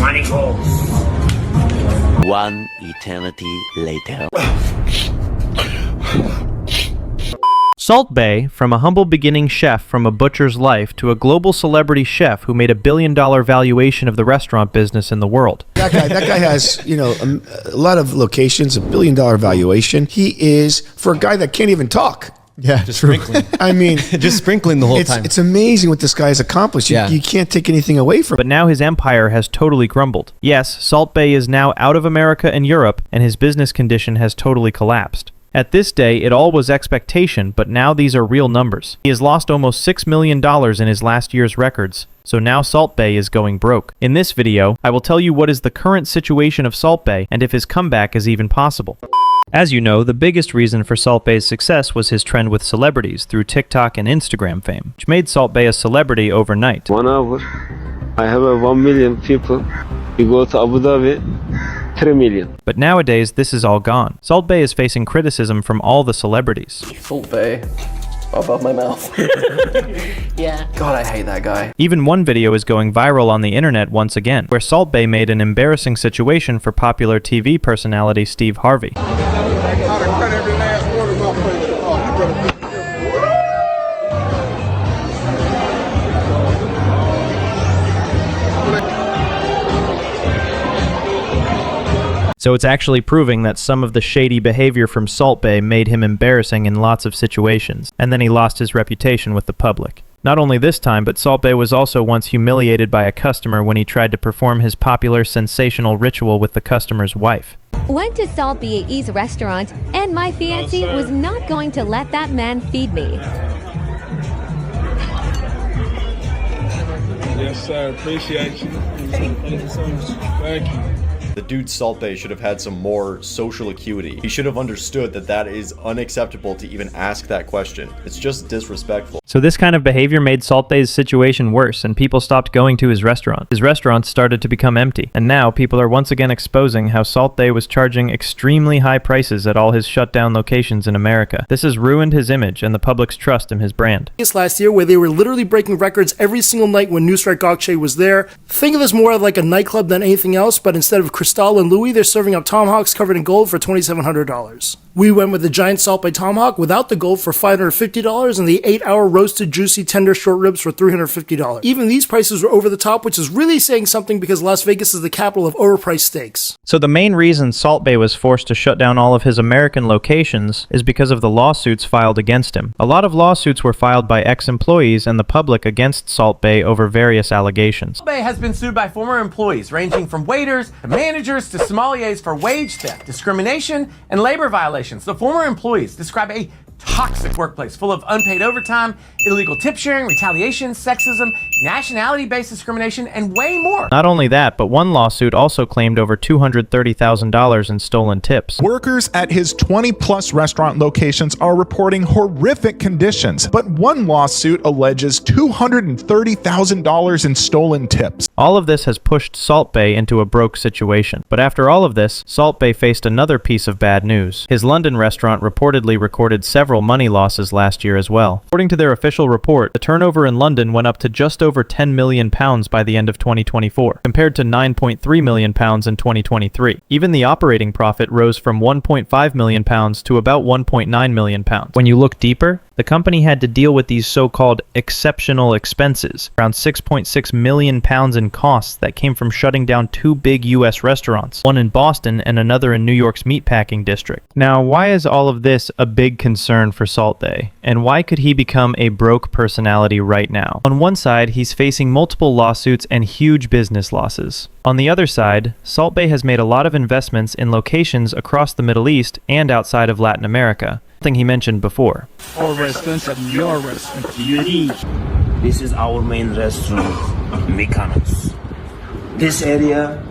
money goes. One eternity later. Salt Bae, from a humble beginning chef from a butcher's life to a global celebrity chef who made $1 billion valuation of the restaurant business in the world. That guy has, a lot of locations, $1 billion valuation. He is, for a guy that can't even talk. Yeah, just sprinkling. I mean, just sprinkling the whole time. It's amazing what this guy has accomplished. You can't take anything away from him. But now his empire has totally crumbled. Yes, Salt Bae is now out of America and Europe, and his business condition has totally collapsed. At this day, it all was expectation, but now these are real numbers. He has lost almost $6 million in his last year's records, so now Salt Bae is going broke. In this video, I will tell you what is the current situation of Salt Bae and if his comeback is even possible. As you know, the biggest reason for Salt Bae's success was his trend with celebrities through TikTok and Instagram fame, which made Salt Bae a celebrity overnight. 1 hour, I have 1 million people. You go to Abu Dhabi, 3 million. But nowadays, this is all gone. Salt Bae is facing criticism from all the celebrities. Salt Bae. Above my mouth. Yeah. God, I hate that guy. Even one video is going viral on the internet once again, where Salt Bae made an embarrassing situation for popular TV personality Steve Harvey. So it's actually proving that some of the shady behavior from Salt Bae made him embarrassing in lots of situations, and then he lost his reputation with the public. Not only this time, but Salt Bae was also once humiliated by a customer when he tried to perform his popular sensational ritual with the customer's wife. Went to Salt Bae's restaurant, and my fiancé was not going to let that man feed me. Yes, sir. Appreciate you. Thank you so much. Thank you. The dude Salt Bae should have had some more social acuity. He should have understood that that is unacceptable to even ask that question. It's just disrespectful. So this kind of behavior made Salt Bae's situation worse, and people stopped going to his restaurant. His restaurants started to become empty, and now people are once again exposing how Salt Bae was charging extremely high prices at all his shut-down locations in America. This has ruined his image and the public's trust in his brand. Last year, where they were literally breaking records every single night when Nusr-Et was there. Think of this more like a nightclub than anything else, but instead of Cristal and Louis, they're serving up tomahawks covered in gold for $2,700. We went with the giant Salt Bae tomahawk without the gold for $550 and the 8-hour roasted juicy tender short ribs for $350. Even these prices were over the top, which is really saying something because Las Vegas is the capital of overpriced steaks. So the main reason Salt Bae was forced to shut down all of his American locations is because of the lawsuits filed against him. A lot of lawsuits were filed by ex-employees and the public against Salt Bae over various allegations. Salt Bae has been sued by former employees ranging from waiters to managers to sommeliers for wage theft, discrimination, and labor violations. The former employees describe a toxic workplace full of unpaid overtime, illegal tip sharing, retaliation, sexism, nationality-based discrimination, and way more. Not only that, but one lawsuit also claimed over $230,000 in stolen tips. Workers at his 20-plus restaurant locations are reporting horrific conditions, but one lawsuit alleges $230,000 in stolen tips. All of this has pushed Salt Bae into a broke situation. But after all of this, Salt Bae faced another piece of bad news. His London restaurant reportedly recorded several money losses last year as well. According to their official report, the turnover in London went up to just over £10 million by the end of 2024, compared to £9.3 million in 2023. Even the operating profit rose from £1.5 million to about £1.9 million. When you look deeper, the company had to deal with these so-called exceptional expenses, around £6.6 million in costs that came from shutting down 2 big US restaurants, one in Boston and another in New York's meatpacking district. Now, why is all of this a big concern for Salt Bae? And why could he become a broke personality right now? On one side, he's facing multiple lawsuits and huge business losses. On the other side, Salt Bae has made a lot of investments in locations across the Middle East and outside of Latin America, something he mentioned before. Our restaurants and your restaurant. This is our main restaurant, Mykonos. This area,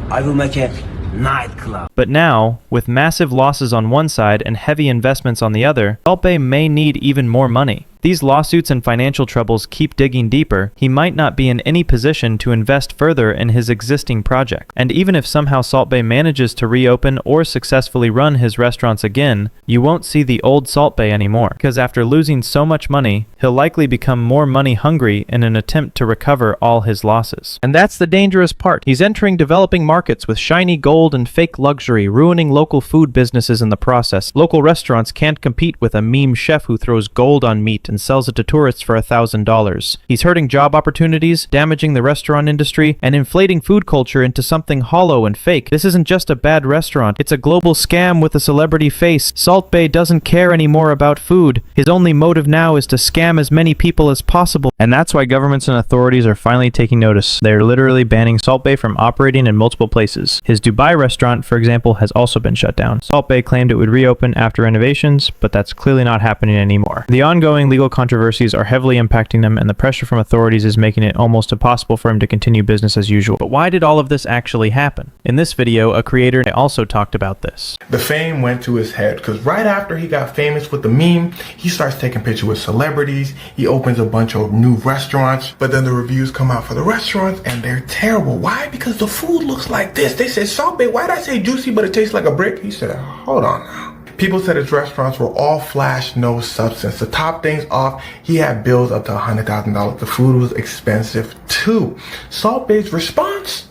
I will make a nightclub. But now, with massive losses on one side and heavy investments on the other, Salt Bae may need even more money. these lawsuits and financial troubles keep digging deeper, he might not be in any position to invest further in his existing project. And even if somehow Salt Bae manages to reopen or successfully run his restaurants again, you won't see the old Salt Bae anymore, because after losing so much money, he'll likely become more money hungry in an attempt to recover all his losses. And that's the dangerous part. He's entering developing markets with shiny gold and fake luxury, ruining local food businesses in the process. Local restaurants can't compete with a meme chef who throws gold on meat and sells it to tourists for $1,000. He's hurting job opportunities, damaging the restaurant industry, and inflating food culture into something hollow and fake. This isn't just a bad restaurant, it's a global scam with a celebrity face. Salt Bae doesn't care anymore about food. His only motive now is to scam as many people as possible. And that's why governments and authorities are finally taking notice. They're literally banning Salt Bae from operating in multiple places. His Dubai restaurant, for example, has also been shut down. Salt Bae claimed it would reopen after renovations, but that's clearly not happening anymore. The ongoing legal controversies are heavily impacting them, and the pressure from authorities is making it almost impossible for him to continue business as usual. But why did all of this actually happen? In this video, a creator also talked about this. The fame went to his head because right after he got famous with the meme, he starts taking pictures with celebrities. He opens a bunch of new restaurants, but then the reviews come out for the restaurants and they're terrible. Why? Because the food looks like this. They said, Salt Bae, why'd I say juicy but it tastes like a brick? He said, hold on now. People said his restaurants were all flash, no substance. To top things off, he had bills up to $100,000. The food was expensive too. Salt Bae's response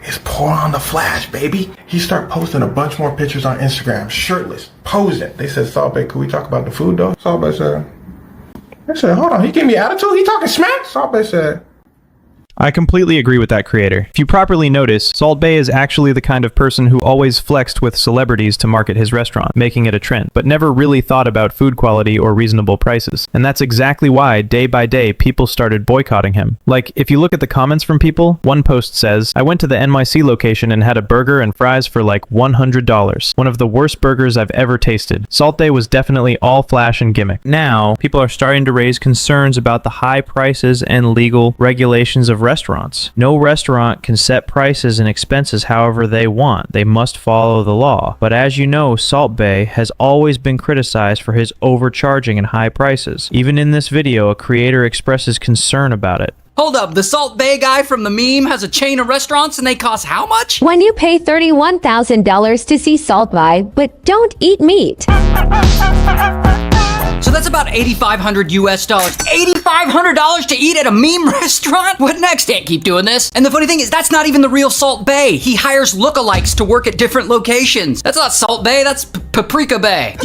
is pour on the flash, baby. He started posting a bunch more pictures on Instagram, shirtless, posing. They said, Salt Bae, could we talk about the food though? Salt Bae said, hold on, he gave me attitude? He talking smack? Salt Bae said, I completely agree with that creator. If you properly notice, Salt Bae is actually the kind of person who always flexed with celebrities to market his restaurant, making it a trend, but never really thought about food quality or reasonable prices. And that's exactly why, day by day, people started boycotting him. Like, if you look at the comments from people, one post says, I went to the NYC location and had a burger and fries for like $100. One of the worst burgers I've ever tasted. Salt Bae was definitely all flash and gimmick. Now, people are starting to raise concerns about the high prices and legal regulations of restaurants. No restaurant can set prices and expenses however they want. They must follow the law. But as you know, Salt Bae has always been criticized for his overcharging and high prices. Even in this video, a creator expresses concern about it. Hold up, the Salt Bae guy from the meme has a chain of restaurants and they cost how much? When you pay $31,000 to see Salt Bae, but don't eat meat. So that's about $8,500 US. $8,500 to eat at a meme restaurant? What next? Can't keep doing this. And the funny thing is, that's not even the real Salt Bae. He hires lookalikes to work at different locations. That's not Salt Bae, that's Paprika Bae.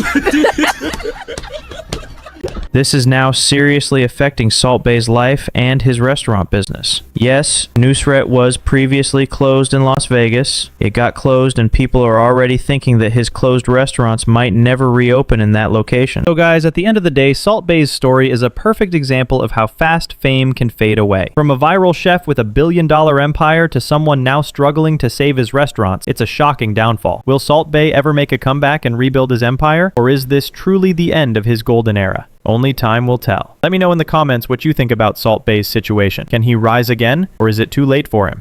This is now seriously affecting Salt Bae's life and his restaurant business. Yes, Nusr-Et was previously closed in Las Vegas. It got closed and people are already thinking that his closed restaurants might never reopen in that location. So guys, at the end of the day, Salt Bae's story is a perfect example of how fast fame can fade away. From a viral chef with $1 billion empire to someone now struggling to save his restaurants, it's a shocking downfall. Will Salt Bae ever make a comeback and rebuild his empire? Or is this truly the end of his golden era? Only time will tell. Let me know in the comments what you think about Salt Bae's situation. Can he rise again, or is it too late for him?